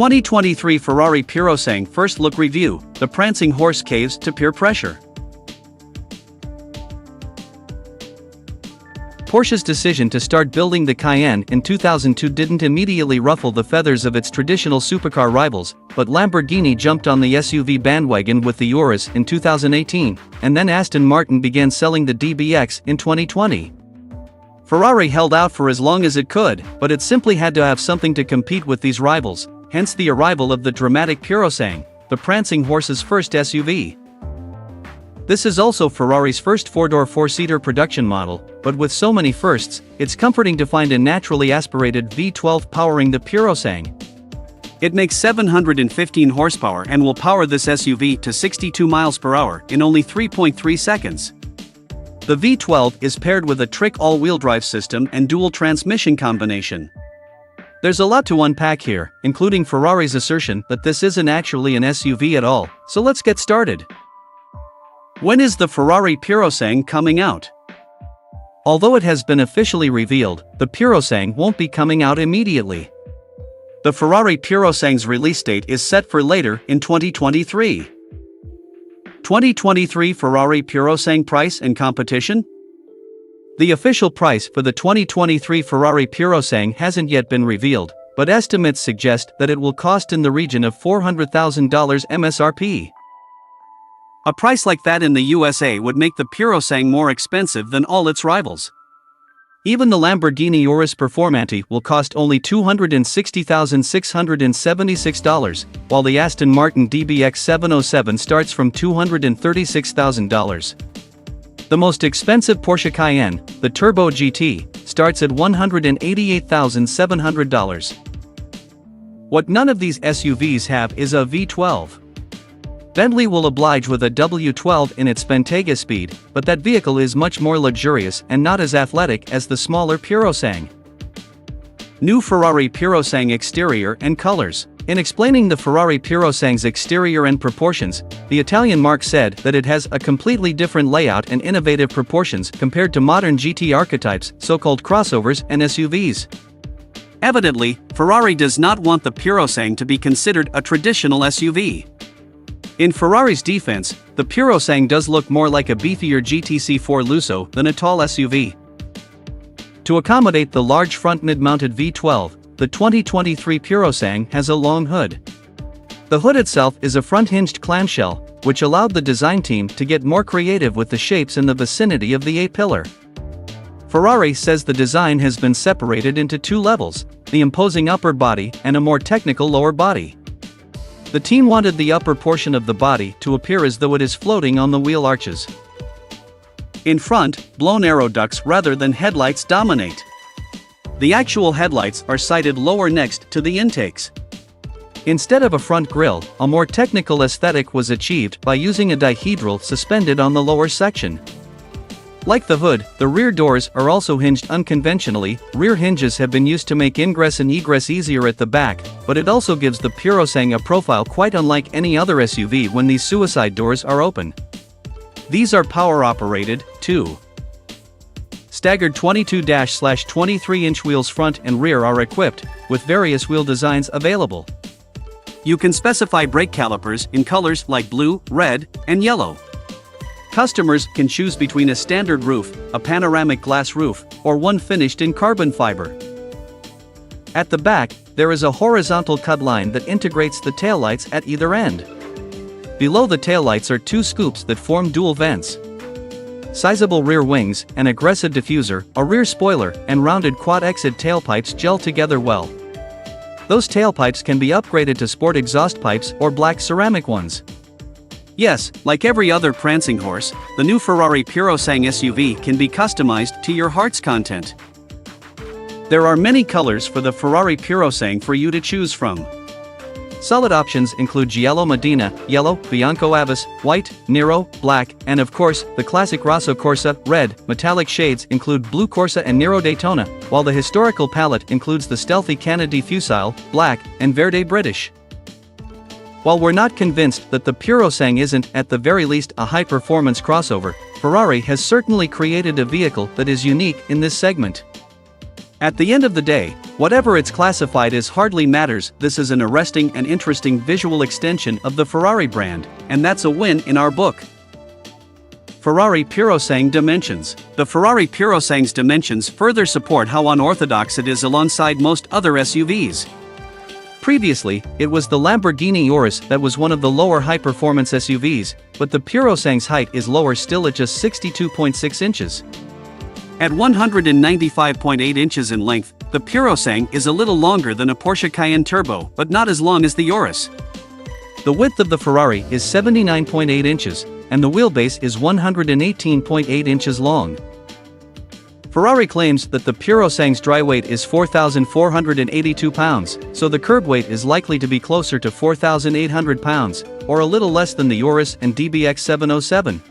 2023 Ferrari Purosangue First Look Review, the prancing horse caves to peer pressure. Porsche's decision to start building the Cayenne in 2002 didn't immediately ruffle the feathers of its traditional supercar rivals, but Lamborghini jumped on the SUV bandwagon with the Urus in 2018, and then Aston Martin began selling the DBX in 2020. Ferrari held out for as long as it could, but it simply had to have something to compete with these rivals, hence the arrival of the dramatic Purosangue, the prancing horse's first SUV. This is also Ferrari's first four-door four-seater production model, but with so many firsts, it's comforting to find a naturally aspirated V12 powering the Purosangue. It makes 715 horsepower and will power this SUV to 62 miles per hour in only 3.3 seconds. The V12 is paired with a trick all-wheel drive system and dual transmission combination. There's a lot to unpack here, including Ferrari's assertion that this isn't actually an SUV at all, so let's get started. When is the Ferrari Purosangue coming out? Although it has been officially revealed, the Purosangue won't be coming out immediately. The Ferrari Purosangue's release date is set for later in 2023. 2023 Ferrari Purosangue price and competition? The official price for the 2023 Ferrari Purosangue hasn't yet been revealed, but estimates suggest that it will cost in the region of $400,000 MSRP. A price like that in the USA would make the Purosangue more expensive than all its rivals. Even the Lamborghini Urus Performante will cost only $260,676, while the Aston Martin DBX 707 starts from $236,000. The most expensive Porsche Cayenne, the Turbo GT, starts at $188,700. What none of these SUVs have is a V12. Bentley will oblige with a W12 in its Bentayga speed, but that vehicle is much more luxurious and not as athletic as the smaller Purosangue. New Ferrari Purosangue exterior and colors. In explaining the Ferrari Purosangue's exterior and proportions, the Italian marque said that it has a completely different layout and innovative proportions compared to modern GT archetypes, so-called crossovers and SUVs. Evidently, Ferrari does not want the Purosangue to be considered a traditional SUV. In Ferrari's defense, the Purosangue does look more like a beefier GTC4 Lusso than a tall SUV. To accommodate the large front mid-mounted V12, the 2023 Purosangue has a long hood. The hood itself is a front-hinged clamshell, which allowed the design team to get more creative with the shapes in the vicinity of the A-pillar. Ferrari says the design has been separated into two levels, the imposing upper body and a more technical lower body. The team wanted the upper portion of the body to appear as though it is floating on the wheel arches. In front, blown aero ducts rather than headlights dominate. The actual headlights are sited lower next to the intakes. Instead of a front grille, a more technical aesthetic was achieved by using a dihedral suspended on the lower section. Like the hood, the rear doors are also hinged unconventionally. Rear hinges have been used to make ingress and egress easier at the back, but it also gives the Purosangue a profile quite unlike any other SUV when these suicide doors are open. These are power-operated, too. Staggered 22-23-inch wheels front and rear are equipped, with various wheel designs available. You can specify brake calipers in colors like blue, red, and yellow. Customers can choose between a standard roof, a panoramic glass roof, or one finished in carbon fiber. At the back, there is a horizontal cut line that integrates the taillights at either end. Below the taillights are two scoops that form dual vents. Sizable rear wings, an aggressive diffuser, a rear spoiler, and rounded quad-exit tailpipes gel together well. Those tailpipes can be upgraded to sport exhaust pipes or black ceramic ones. Yes, like every other prancing horse, the new Ferrari Purosangue SUV can be customized to your heart's content. There are many colors for the Ferrari Purosangue for you to choose from. Solid options include Giallo Medina, Yellow, Bianco Avis, White, Nero, Black, and of course, the classic Rosso Corsa, Red. Metallic shades include Blue Corsa and Nero Daytona, while the historical palette includes the stealthy Canna di Fusile, Black, and Verde British. While we're not convinced that the Purosangue isn't, at the very least, a high-performance crossover, Ferrari has certainly created a vehicle that is unique in this segment. At the end of the day, Whatever it's classified as hardly matters. This is an arresting and interesting visual extension of the Ferrari brand, and that's a win in our book. Ferrari Purosangue dimensions. The Ferrari Purosangue's dimensions further support how unorthodox it is alongside most other SUVs. Previously, it was the Lamborghini Urus that was one of the lower high-performance SUVs, but the Purosangue's height is lower still at just 62.6 inches. At 195.8 inches in length, the Purosangue is a little longer than a Porsche Cayenne Turbo, but not as long as the Urus. The width of the Ferrari is 79.8 inches, and the wheelbase is 118.8 inches long. Ferrari claims that the Purosangue's dry weight is 4,482 pounds, so the curb weight is likely to be closer to 4,800 pounds, or a little less than the Urus and DBX 707.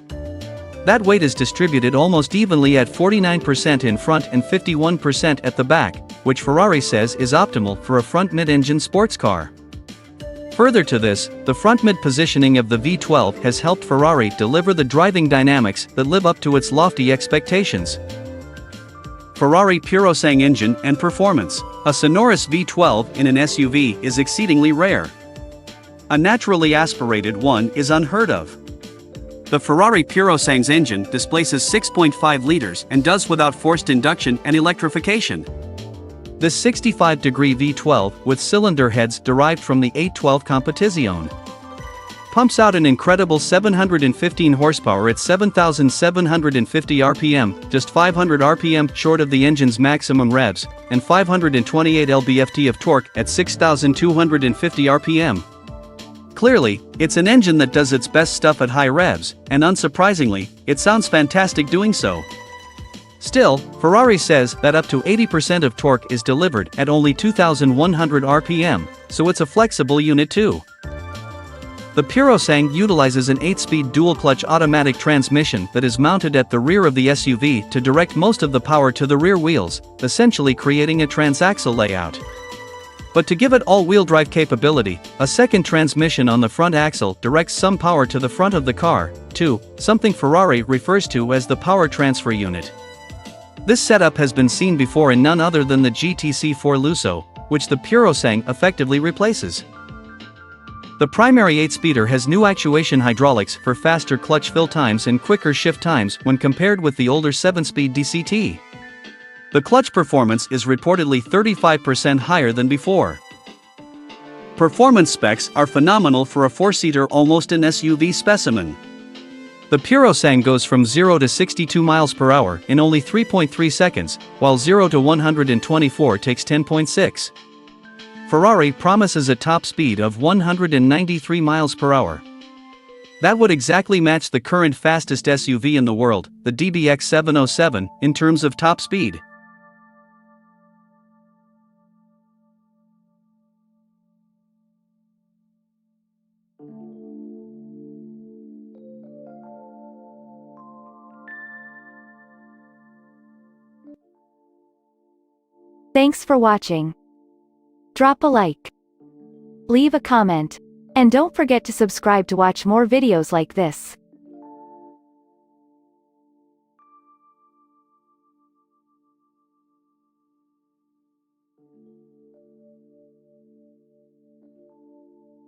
That weight is distributed almost evenly at 49% in front and 51% at the back, which Ferrari says is optimal for a front mid-engine sports car. Further to this, the front mid positioning of the V12 has helped Ferrari deliver the driving dynamics that live up to its lofty expectations. Ferrari Purosangue engine and performance. A sonorous V12 in an SUV is exceedingly rare. A naturally aspirated one is unheard of. The Ferrari Purosangue's engine displaces 6.5 liters and does without forced induction and electrification. This 65-degree V12 with cylinder heads derived from the 812 Competizione pumps out an incredible 715 horsepower at 7,750 RPM, just 500 RPM short of the engine's maximum revs, and 528 lb-ft of torque at 6,250 RPM. Clearly, it's an engine that does its best stuff at high revs, and unsurprisingly, it sounds fantastic doing so. Still, Ferrari says that up to 80% of torque is delivered at only 2,100 RPM, so it's a flexible unit too. The Purosangue utilizes an 8-speed dual-clutch automatic transmission that is mounted at the rear of the SUV to direct most of the power to the rear wheels, essentially creating a transaxle layout. But to give it all-wheel drive capability, a second transmission on the front axle directs some power to the front of the car, too, something Ferrari refers to as the power transfer unit. This setup has been seen before in none other than the GTC4 Lusso, which the Purosangue effectively replaces. The primary 8-speeder has new actuation hydraulics for faster clutch fill times and quicker shift times when compared with the older 7-speed DCT. The clutch performance is reportedly 35% higher than before. Performance specs are phenomenal for a 4-seater almost an SUV specimen. The Purosangue goes from 0 to 62 miles per hour in only 3.3 seconds, while 0 to 124 takes 10.6. Ferrari promises a top speed of 193 miles per hour. That would exactly match the current fastest SUV in the world, the DBX 707, in terms of top speed. Thanks for watching. Drop a like, leave a comment, and don't forget to subscribe to watch more videos like this.